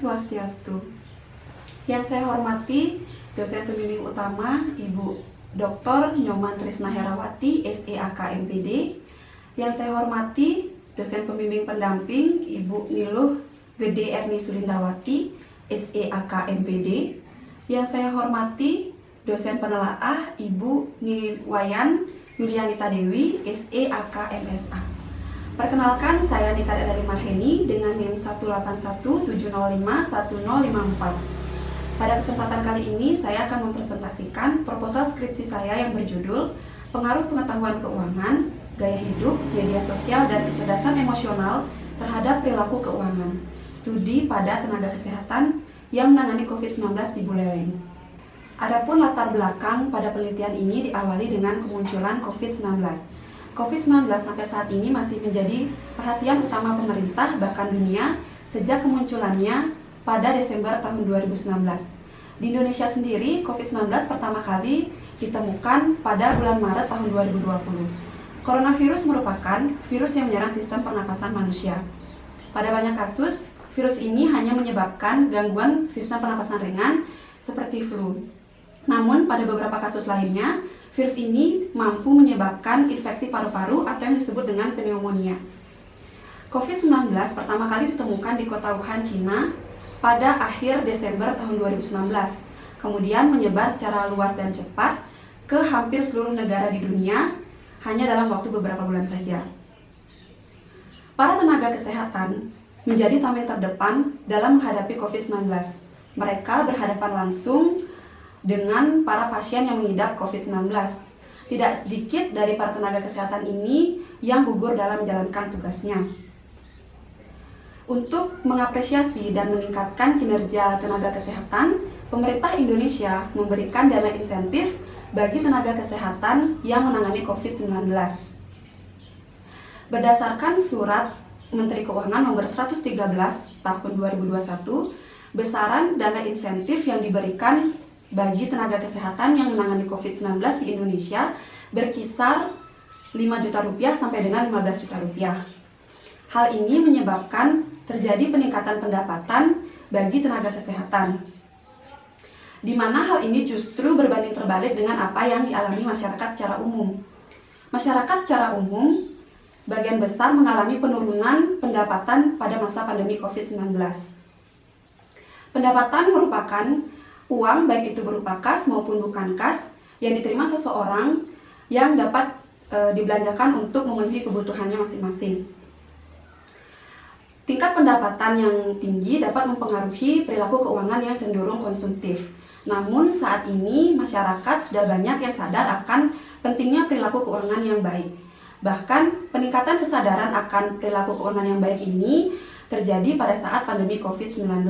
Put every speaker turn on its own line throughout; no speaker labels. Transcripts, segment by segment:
Swastiastu. Yang saya hormati dosen pembimbing utama Ibu Dr. Nyoman Trisna Herawati, SEAK MPD. Yang saya hormati dosen pembimbing pendamping Ibu Niluh Gede Erni Sulindawati, SEAK MPD. Yang saya hormati dosen penelaah Ibu Niwayan Yulianita Dewi, SEAK MSA. Perkenalkan, saya Nika dari Marheni dengan NIM 181705154. Pada kesempatan kali ini, saya akan mempresentasikan proposal skripsi saya yang berjudul Pengaruh Pengetahuan Keuangan, Gaya Hidup, Media Sosial, dan Kecerdasan Emosional terhadap Perilaku Keuangan. Studi pada tenaga kesehatan yang menangani COVID-19 di Buleleng. Adapun latar belakang pada penelitian ini diawali dengan kemunculan COVID-19. COVID-19 sampai saat ini masih menjadi perhatian utama pemerintah bahkan dunia sejak kemunculannya pada Desember tahun 2019. Di Indonesia sendiri, COVID-19 pertama kali ditemukan pada bulan Maret tahun 2020. Coronavirus merupakan virus yang menyerang sistem pernapasan manusia. Pada banyak kasus, virus ini hanya menyebabkan gangguan sistem pernapasan ringan seperti flu. Namun, pada beberapa kasus lainnya, virus ini mampu menyebabkan infeksi paru-paru atau yang disebut dengan pneumonia. COVID-19 pertama kali ditemukan di kota Wuhan, Cina pada akhir Desember tahun 2019, kemudian menyebar secara luas dan cepat ke hampir seluruh negara di dunia hanya dalam waktu beberapa bulan saja. Para tenaga kesehatan menjadi tamu terdepan dalam menghadapi COVID-19. Mereka berhadapan langsung dengan para pasien yang mengidap COVID-19. Tidak sedikit dari para tenaga kesehatan ini yang gugur dalam menjalankan tugasnya. Untuk mengapresiasi dan meningkatkan kinerja tenaga kesehatan, pemerintah Indonesia memberikan dana insentif bagi tenaga kesehatan yang menangani COVID-19. Berdasarkan surat Menteri Keuangan nomor 113 tahun 2021, besaran dana insentif yang diberikan bagi tenaga kesehatan yang menangani COVID-19 di Indonesia berkisar Rp5 juta sampai dengan Rp15 juta. Hal ini menyebabkan terjadi peningkatan pendapatan bagi tenaga kesehatan, di mana hal ini justru berbanding terbalik dengan apa yang dialami masyarakat secara umum. Masyarakat secara umum sebagian besar mengalami penurunan pendapatan pada masa pandemi COVID-19. Pendapatan merupakan uang baik itu berupa kas maupun bukan kas yang diterima seseorang yang dapat dibelanjakan untuk memenuhi kebutuhannya masing-masing. Tingkat pendapatan yang tinggi dapat mempengaruhi perilaku keuangan yang cenderung konsumtif. Namun saat ini masyarakat sudah banyak yang sadar akan pentingnya perilaku keuangan yang baik. Bahkan peningkatan kesadaran akan perilaku keuangan yang baik ini terjadi pada saat pandemi COVID-19.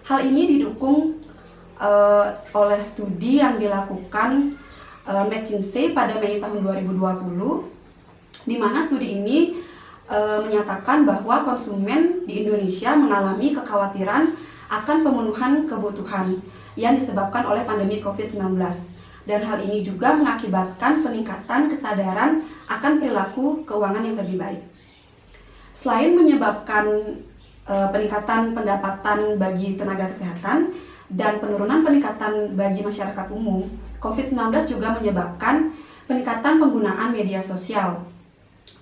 Hal ini didukung oleh studi yang dilakukan McKinsey pada Mei tahun 2020, di mana studi ini menyatakan bahwa konsumen di Indonesia mengalami kekhawatiran akan pemenuhan kebutuhan yang disebabkan oleh pandemi COVID-19. Dan hal ini juga mengakibatkan peningkatan kesadaran akan perilaku keuangan yang lebih baik. Selain menyebabkan peningkatan pendapatan bagi tenaga kesehatan dan penurunan peningkatan bagi masyarakat umum, COVID-19 juga menyebabkan peningkatan penggunaan media sosial.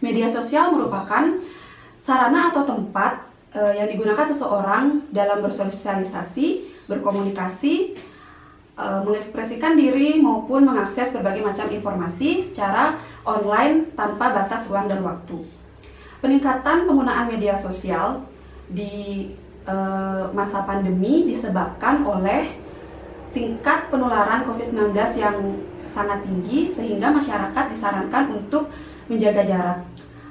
Media sosial merupakan sarana atau tempat yang digunakan seseorang dalam bersosialisasi, berkomunikasi, mengekspresikan diri maupun mengakses berbagai macam informasi secara online tanpa batas ruang dan waktu. Peningkatan penggunaan media sosial di masa pandemi disebabkan oleh tingkat penularan COVID-19 yang sangat tinggi sehingga masyarakat disarankan untuk menjaga jarak.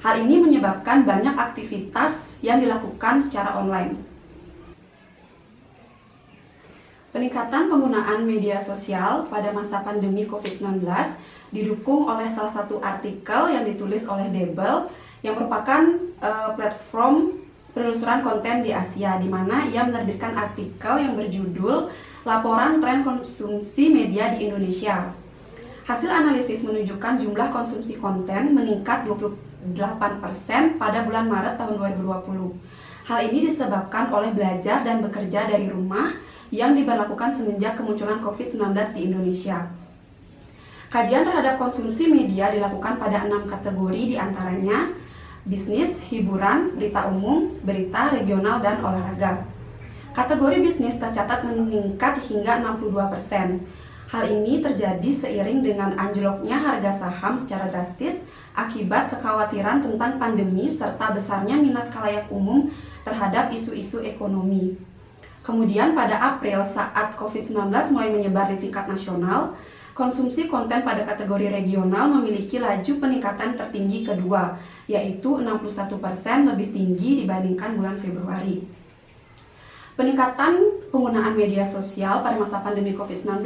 Hal ini menyebabkan banyak aktivitas yang dilakukan secara online. Peningkatan penggunaan media sosial pada masa pandemi COVID-19 didukung oleh salah satu artikel yang ditulis oleh Debel yang merupakan platform penelusuran konten di Asia, di mana ia menerbitkan artikel yang berjudul Laporan Tren Konsumsi Media di Indonesia. Hasil analisis menunjukkan jumlah konsumsi konten meningkat 28% pada bulan Maret tahun 2020. Hal ini disebabkan oleh belajar dan bekerja dari rumah yang diberlakukan semenjak kemunculan COVID-19 di Indonesia. Kajian terhadap konsumsi media dilakukan pada 6 kategori, diantaranya bisnis, hiburan, berita umum, berita, regional, dan olahraga. Kategori bisnis tercatat meningkat hingga 62%. Hal ini terjadi seiring dengan anjloknya harga saham secara drastis akibat kekhawatiran tentang pandemi serta besarnya minat khalayak umum terhadap isu-isu ekonomi. Kemudian pada April saat COVID-19 mulai menyebar di tingkat nasional, konsumsi konten pada kategori regional memiliki laju peningkatan tertinggi kedua, yaitu 61% lebih tinggi dibandingkan bulan Februari. Peningkatan penggunaan media sosial pada masa pandemi COVID-19,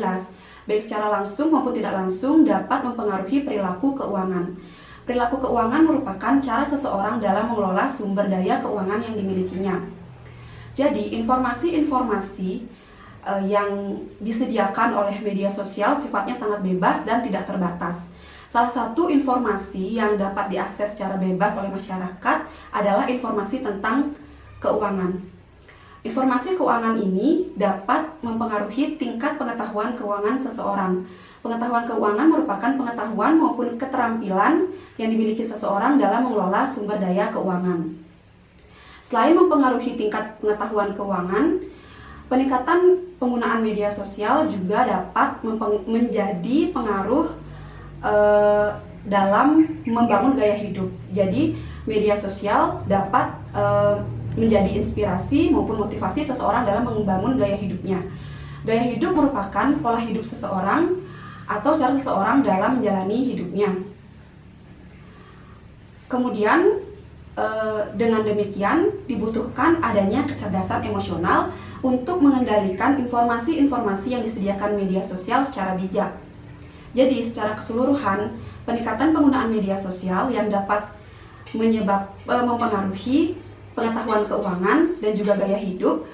baik secara langsung maupun tidak langsung, dapat mempengaruhi perilaku keuangan. Perilaku keuangan merupakan cara seseorang dalam mengelola sumber daya keuangan yang dimilikinya. Jadi, informasi-informasi yang disediakan oleh media sosial sifatnya sangat bebas dan tidak terbatas. Salah satu informasi yang dapat diakses secara bebas oleh masyarakat adalah informasi tentang keuangan. Informasi keuangan ini dapat mempengaruhi tingkat pengetahuan keuangan seseorang. Pengetahuan keuangan merupakan pengetahuan maupun keterampilan yang dimiliki seseorang dalam mengelola sumber daya keuangan. Selain mempengaruhi tingkat pengetahuan keuangan, peningkatan penggunaan media sosial juga dapat menjadi pengaruh dalam membangun gaya hidup. Jadi, media sosial dapat menjadi inspirasi maupun motivasi seseorang dalam membangun gaya hidupnya. Gaya hidup merupakan pola hidup seseorang atau cara seseorang dalam menjalani hidupnya. Kemudian, dengan demikian dibutuhkan adanya kecerdasan emosional untuk mengendalikan informasi-informasi yang disediakan media sosial secara bijak. Jadi, secara keseluruhan, peningkatan penggunaan media sosial yang dapat mempengaruhi pengetahuan keuangan dan juga gaya hidup,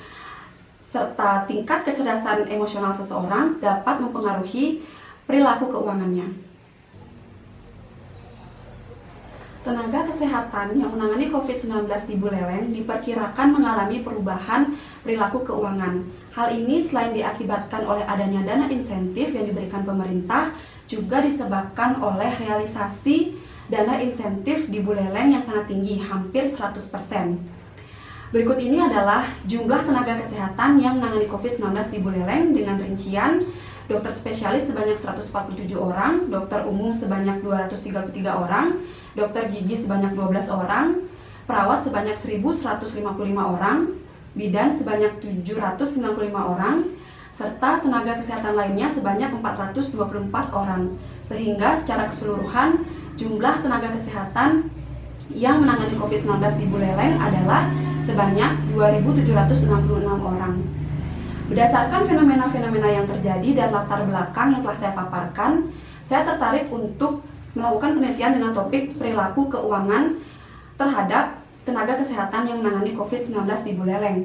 serta tingkat kecerdasan emosional seseorang dapat mempengaruhi perilaku keuangannya. Tenaga kesehatan yang menangani COVID-19 di Buleleng diperkirakan mengalami perubahan perilaku keuangan. Hal ini selain diakibatkan oleh adanya dana insentif yang diberikan pemerintah, juga disebabkan oleh realisasi dana insentif di Buleleng yang sangat tinggi, hampir 100%. Berikut ini adalah jumlah tenaga kesehatan yang menangani COVID-19 di Buleleng dengan rincian: dokter spesialis sebanyak 147 orang, dokter umum sebanyak 233 orang, dokter gigi sebanyak 12 orang, perawat sebanyak 1.155 orang, bidan sebanyak 795 orang, serta tenaga kesehatan lainnya sebanyak 424 orang. Sehingga secara keseluruhan jumlah tenaga kesehatan yang menangani COVID-19 di Buleleng adalah sebanyak 2.766 orang. Berdasarkan fenomena-fenomena yang terjadi dan latar belakang yang telah saya paparkan, saya tertarik untuk melakukan penelitian dengan topik perilaku keuangan terhadap tenaga kesehatan yang menangani COVID-19 di Buleleng.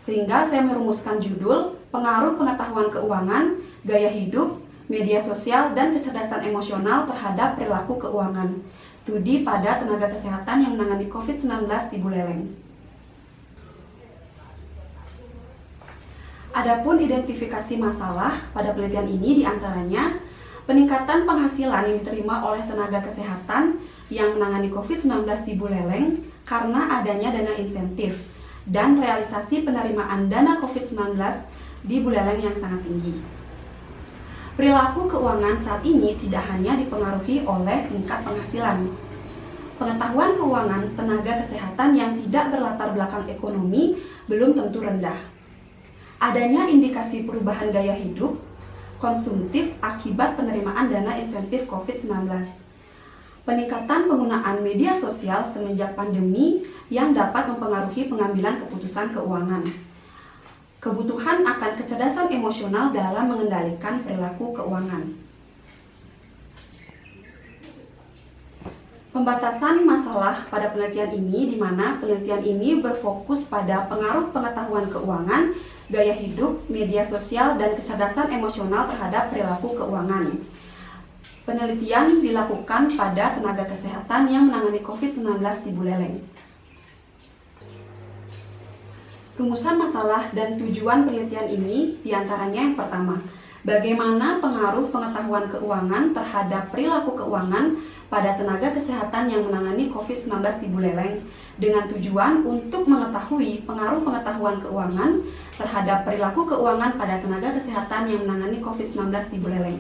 Sehingga saya merumuskan judul Pengaruh Pengetahuan Keuangan, Gaya Hidup, Media Sosial, dan Kecerdasan Emosional terhadap Perilaku Keuangan. Studi pada tenaga kesehatan yang menangani COVID-19 di Buleleng. Adapun identifikasi masalah pada penelitian ini diantaranya peningkatan penghasilan yang diterima oleh tenaga kesehatan yang menangani COVID-19 di Buleleng karena adanya dana insentif dan realisasi penerimaan dana COVID-19 di Buleleng yang sangat tinggi. Perilaku keuangan saat ini tidak hanya dipengaruhi oleh tingkat penghasilan. Pengetahuan keuangan tenaga kesehatan yang tidak berlatar belakang ekonomi belum tentu rendah. Adanya indikasi perubahan gaya hidup konsumtif akibat penerimaan dana insentif COVID-19. Peningkatan penggunaan media sosial semenjak pandemi yang dapat mempengaruhi pengambilan keputusan keuangan. Kebutuhan akan kecerdasan emosional dalam mengendalikan perilaku keuangan. Pembatasan masalah pada penelitian ini, di mana penelitian ini berfokus pada pengaruh pengetahuan keuangan, gaya hidup, media sosial, dan kecerdasan emosional terhadap perilaku keuangan. Penelitian dilakukan pada tenaga kesehatan yang menangani COVID-19 di Buleleng. Rumusan masalah dan tujuan penelitian ini diantaranya yang pertama, bagaimana pengaruh pengetahuan keuangan terhadap perilaku keuangan pada tenaga kesehatan yang menangani COVID-19 di Buleleng, dengan tujuan untuk mengetahui pengaruh pengetahuan keuangan terhadap perilaku keuangan pada tenaga kesehatan yang menangani COVID-19 di Buleleng.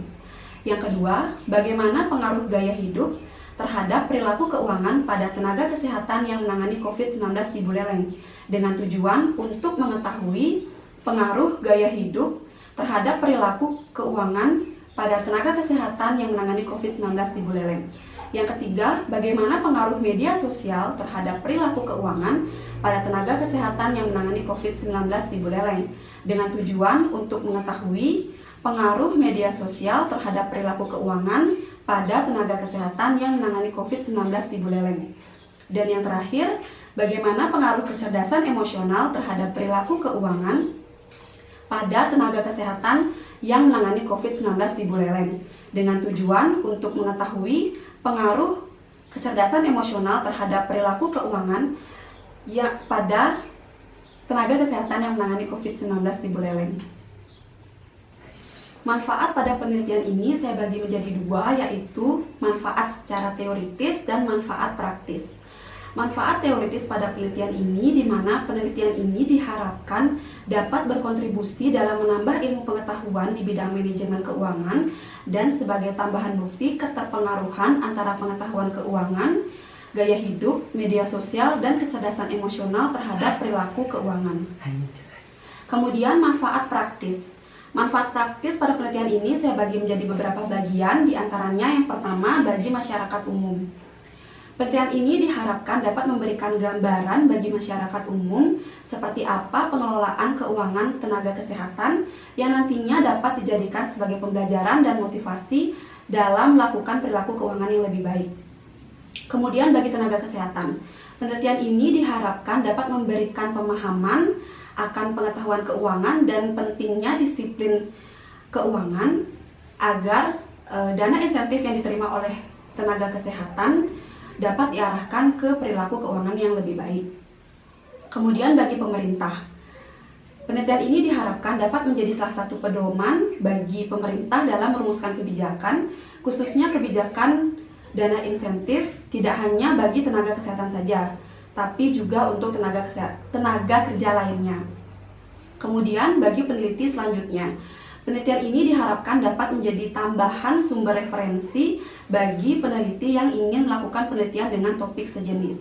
Yang kedua, bagaimana pengaruh gaya hidup terhadap perilaku keuangan pada tenaga kesehatan yang menangani COVID-19 di Buleleng, dengan tujuan untuk mengetahui pengaruh gaya hidup terhadap perilaku keuangan pada tenaga kesehatan yang menangani COVID-19 di Buleleng. Yang ketiga, bagaimana pengaruh media sosial terhadap perilaku keuangan pada tenaga kesehatan yang menangani COVID-19 di Buleleng, dengan tujuan untuk mengetahui pengaruh media sosial terhadap perilaku keuangan pada tenaga kesehatan yang menangani COVID-19 di Buleleng. Dan yang terakhir, bagaimana pengaruh kecerdasan emosional terhadap perilaku keuangan pada tenaga kesehatan yang menangani COVID-19 di Buleleng, dengan tujuan untuk mengetahui pengaruh kecerdasan emosional terhadap perilaku keuangan pada tenaga kesehatan yang menangani COVID-19 di Buleleng. Manfaat pada penelitian ini saya bagi menjadi dua, yaitu manfaat secara teoritis dan manfaat praktis. Manfaat teoritis pada penelitian ini di mana penelitian ini diharapkan dapat berkontribusi dalam menambah ilmu pengetahuan di bidang manajemen keuangan dan sebagai tambahan bukti keterpengaruhan antara pengetahuan keuangan, gaya hidup, media sosial, dan kecerdasan emosional terhadap perilaku keuangan. Kemudian manfaat praktis. Manfaat praktis pada penelitian ini saya bagi menjadi beberapa bagian, diantaranya yang pertama bagi masyarakat umum. Penelitian ini diharapkan dapat memberikan gambaran bagi masyarakat umum seperti apa pengelolaan keuangan tenaga kesehatan yang nantinya dapat dijadikan sebagai pembelajaran dan motivasi dalam melakukan perilaku keuangan yang lebih baik. Kemudian bagi tenaga kesehatan, penelitian ini diharapkan dapat memberikan pemahaman akan pengetahuan keuangan dan pentingnya disiplin keuangan agar dana insentif yang diterima oleh tenaga kesehatan dapat diarahkan ke perilaku keuangan yang lebih baik. Kemudian bagi pemerintah, penelitian ini diharapkan dapat menjadi salah satu pedoman bagi pemerintah dalam merumuskan kebijakan, khususnya kebijakan dana insentif tidak hanya bagi tenaga kesehatan saja, tapi juga untuk tenaga kerja lainnya. Kemudian bagi peneliti selanjutnya, penelitian ini diharapkan dapat menjadi tambahan sumber referensi bagi peneliti yang ingin melakukan penelitian dengan topik sejenis.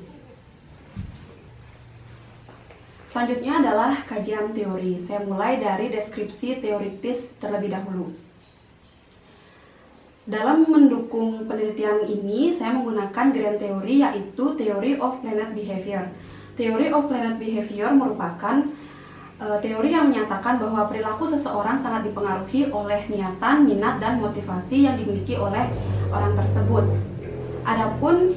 Selanjutnya adalah kajian teori. Saya mulai dari deskripsi teoritis terlebih dahulu. Dalam mendukung penelitian ini, saya menggunakan grand theory, yaitu Theory of Planet Behavior. Theory of Planet Behavior merupakan teori yang menyatakan bahwa perilaku seseorang sangat dipengaruhi oleh niatan, minat, dan motivasi yang dimiliki oleh orang tersebut. Adapun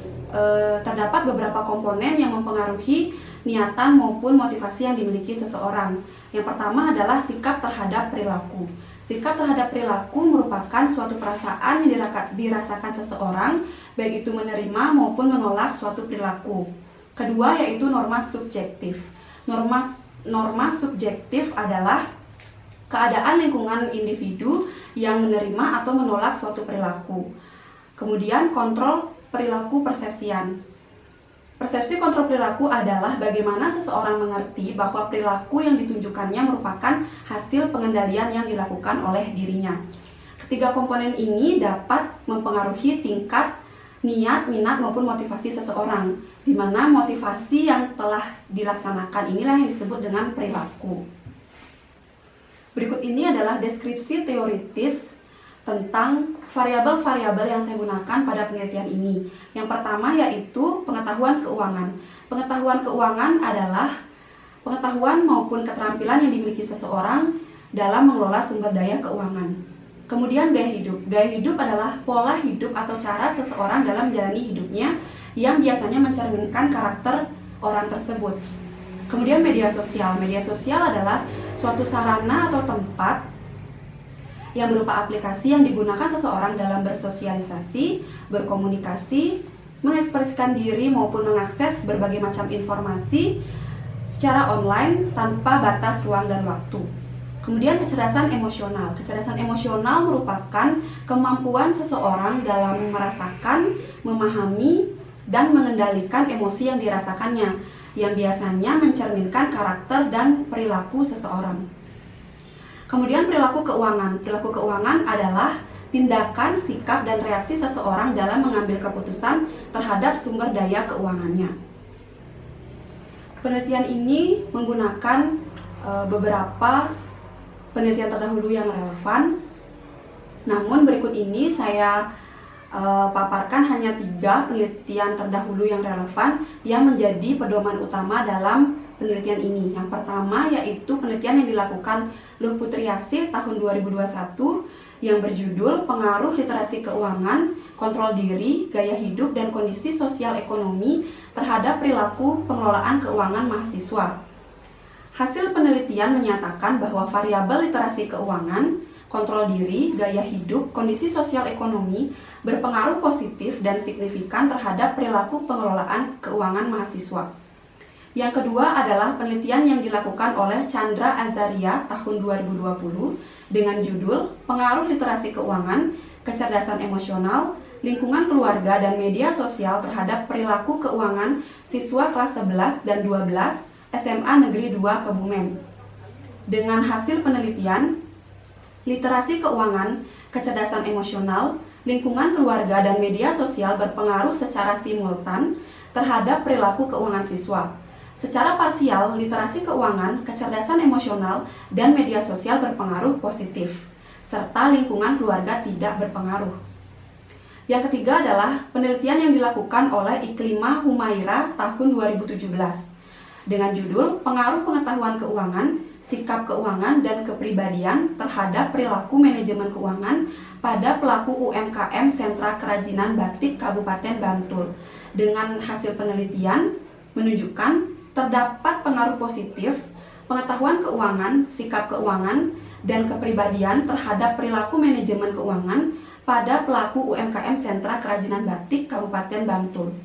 terdapat beberapa komponen yang mempengaruhi niatan maupun motivasi yang dimiliki seseorang. Yang pertama adalah sikap terhadap perilaku. Sikap terhadap perilaku merupakan suatu perasaan yang dirasakan seseorang, baik itu menerima maupun menolak suatu perilaku. Kedua yaitu norma subjektif. Norma subjektif adalah keadaan lingkungan individu yang menerima atau menolak suatu perilaku. Kemudian kontrol perilaku persepsian. Persepsi kontrol perilaku adalah bagaimana seseorang mengerti bahwa perilaku yang ditunjukkannya merupakan hasil pengendalian yang dilakukan oleh dirinya. Ketiga komponen ini dapat mempengaruhi tingkat niat, minat, maupun motivasi seseorang, di mana motivasi yang telah dilaksanakan inilah yang disebut dengan perilaku. Berikut ini adalah deskripsi teoritis tentang variabel-variabel yang saya gunakan pada penelitian ini. Yang pertama yaitu pengetahuan keuangan. Pengetahuan keuangan adalah pengetahuan maupun keterampilan yang dimiliki seseorang dalam mengelola sumber daya keuangan. Kemudian gaya hidup. Gaya hidup adalah pola hidup atau cara seseorang dalam menjalani hidupnya yang biasanya mencerminkan karakter orang tersebut. Kemudian media sosial. Media sosial adalah suatu sarana atau tempat yang berupa aplikasi yang digunakan seseorang dalam bersosialisasi, berkomunikasi, mengekspresikan diri maupun mengakses berbagai macam informasi secara online tanpa batas ruang dan waktu. Kemudian kecerdasan emosional. Kecerdasan emosional merupakan kemampuan seseorang dalam merasakan, memahami, dan mengendalikan emosi yang dirasakannya, yang biasanya mencerminkan karakter dan perilaku seseorang. Kemudian perilaku keuangan. Perilaku keuangan adalah tindakan, sikap, dan reaksi seseorang dalam mengambil keputusan terhadap sumber daya keuangannya. Penelitian ini menggunakan beberapa penelitian terdahulu yang relevan. Namun berikut ini saya paparkan hanya 3 penelitian terdahulu yang relevan yang menjadi pedoman utama dalam penelitian ini. Yang pertama yaitu penelitian yang dilakukan Luh Putriasih tahun 2021 yang berjudul Pengaruh Literasi Keuangan, Kontrol Diri, Gaya Hidup, dan Kondisi Sosial Ekonomi terhadap Perilaku Pengelolaan Keuangan Mahasiswa. Hasil penelitian menyatakan bahwa variabel literasi keuangan, kontrol diri, gaya hidup, kondisi sosial ekonomi berpengaruh positif dan signifikan terhadap perilaku pengelolaan keuangan mahasiswa. Yang kedua adalah penelitian yang dilakukan oleh Chandra Azaria tahun 2020 dengan judul Pengaruh Literasi Keuangan, Kecerdasan Emosional, Lingkungan Keluarga, dan Media Sosial terhadap Perilaku Keuangan Siswa kelas 11 dan 12 SMA Negeri 2 Kebumen. Dengan hasil penelitian, literasi keuangan, kecerdasan emosional, lingkungan keluarga, dan media sosial berpengaruh secara simultan terhadap perilaku keuangan siswa. Secara parsial, literasi keuangan, kecerdasan emosional, dan media sosial berpengaruh positif, serta lingkungan keluarga tidak berpengaruh. Yang ketiga adalah penelitian yang dilakukan oleh Iklimah Humaira tahun 2017 dengan judul Pengaruh Pengetahuan Keuangan, Sikap Keuangan, dan Kepribadian terhadap Perilaku Manajemen Keuangan pada Pelaku UMKM Sentra Kerajinan Batik Kabupaten Bantul. Dengan hasil penelitian menunjukkan terdapat pengaruh positif pengetahuan keuangan, sikap keuangan, dan kepribadian terhadap perilaku manajemen keuangan pada pelaku UMKM Sentra Kerajinan Batik Kabupaten Bantul.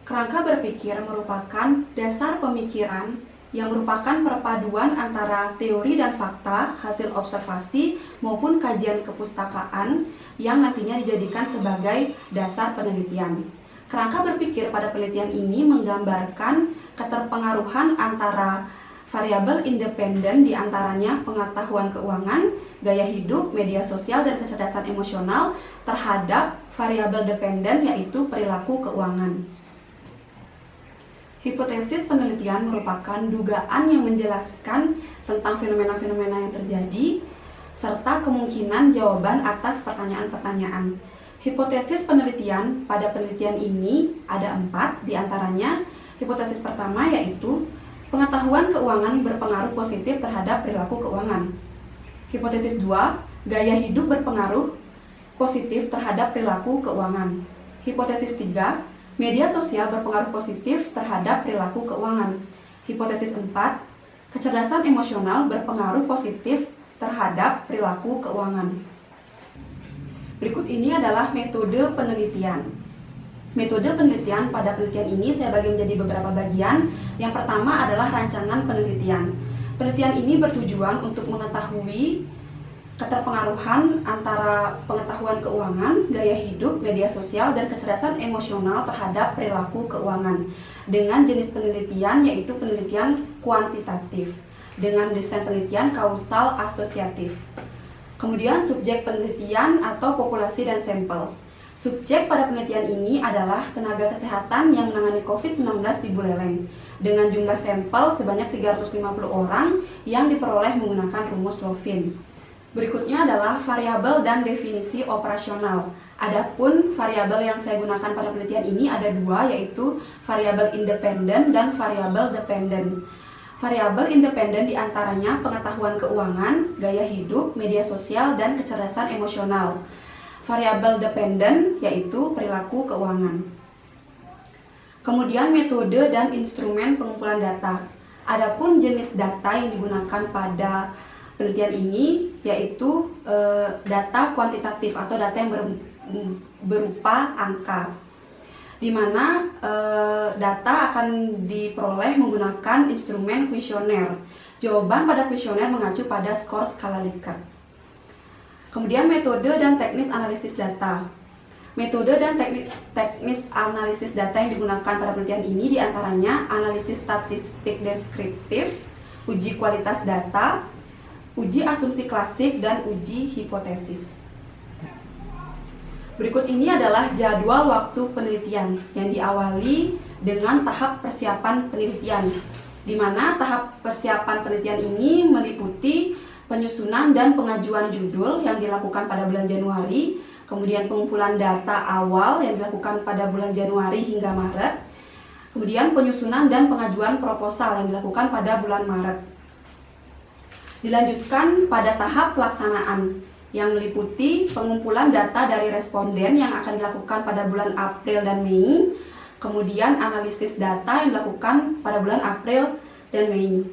Kerangka berpikir merupakan dasar pemikiran yang merupakan perpaduan antara teori dan fakta, hasil observasi maupun kajian kepustakaan yang nantinya dijadikan sebagai dasar penelitian. Kerangka berpikir pada penelitian ini menggambarkan keterpengaruhan antara variabel independen, diantaranya pengetahuan keuangan, gaya hidup, media sosial, dan kecerdasan emosional terhadap variabel dependen yaitu perilaku keuangan. Hipotesis penelitian merupakan dugaan yang menjelaskan tentang fenomena-fenomena yang terjadi serta kemungkinan jawaban atas pertanyaan-pertanyaan. Hipotesis penelitian pada penelitian ini ada 4, diantaranya hipotesis pertama yaitu pengetahuan keuangan berpengaruh positif terhadap perilaku keuangan. Hipotesis 2, gaya hidup berpengaruh positif terhadap perilaku keuangan. Hipotesis 3, media sosial berpengaruh positif terhadap perilaku keuangan. Hipotesis 4, kecerdasan emosional berpengaruh positif terhadap perilaku keuangan. Berikut ini adalah metode penelitian. Metode penelitian pada penelitian ini saya bagi menjadi beberapa bagian. Yang pertama adalah rancangan penelitian. Penelitian ini bertujuan untuk mengetahui keterpengaruhan antara pengetahuan keuangan, gaya hidup, media sosial, dan kecerdasan emosional terhadap perilaku keuangan dengan jenis penelitian yaitu penelitian kuantitatif dengan desain penelitian kausal asosiatif. Kemudian subjek penelitian atau populasi dan sampel. Subjek pada penelitian ini adalah tenaga kesehatan yang menangani COVID-19 di Buleleng dengan jumlah sampel sebanyak 350 orang yang diperoleh menggunakan rumus Lovin. Berikutnya adalah variabel dan definisi operasional. Adapun variabel yang saya gunakan pada penelitian ini ada 2, yaitu variabel independen dan variabel dependen. Variabel independen diantaranya pengetahuan keuangan, gaya hidup, media sosial, dan kecerdasan emosional. Variabel dependen yaitu perilaku keuangan. Kemudian metode dan instrumen pengumpulan data. Adapun jenis data yang digunakan pada penelitian ini yaitu data kuantitatif atau data yang berupa angka. di mana data akan diperoleh menggunakan instrumen kuesioner. Jawaban pada kuesioner mengacu pada skor skala Likert. Kemudian metode dan teknis analisis data. Metode dan teknis analisis data yang digunakan pada penelitian ini diantaranya analisis statistik deskriptif, uji kualitas data, uji asumsi klasik, dan uji hipotesis. Berikut ini adalah jadwal waktu penelitian yang diawali dengan tahap persiapan penelitian, di mana tahap persiapan penelitian ini meliputi penyusunan dan pengajuan judul yang dilakukan pada bulan Januari, kemudian pengumpulan data awal yang dilakukan pada bulan Januari hingga Maret, kemudian penyusunan dan pengajuan proposal yang dilakukan pada bulan Maret. Dilanjutkan pada tahap pelaksanaan yang meliputi pengumpulan data dari responden yang akan dilakukan pada bulan April dan Mei, kemudian analisis data yang dilakukan pada bulan April dan Mei.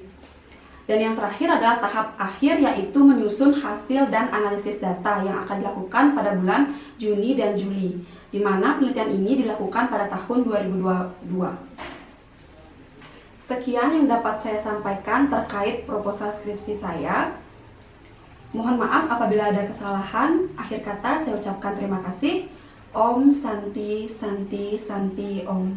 Dan yang terakhir adalah tahap akhir, yaitu menyusun hasil dan analisis data yang akan dilakukan pada bulan Juni dan Juli, di mana penelitian ini dilakukan pada tahun 2022. Sekian yang dapat saya sampaikan terkait proposal skripsi saya. Mohon maaf apabila ada kesalahan. Akhir kata saya ucapkan terima kasih. Om Santi Santi Santi Om.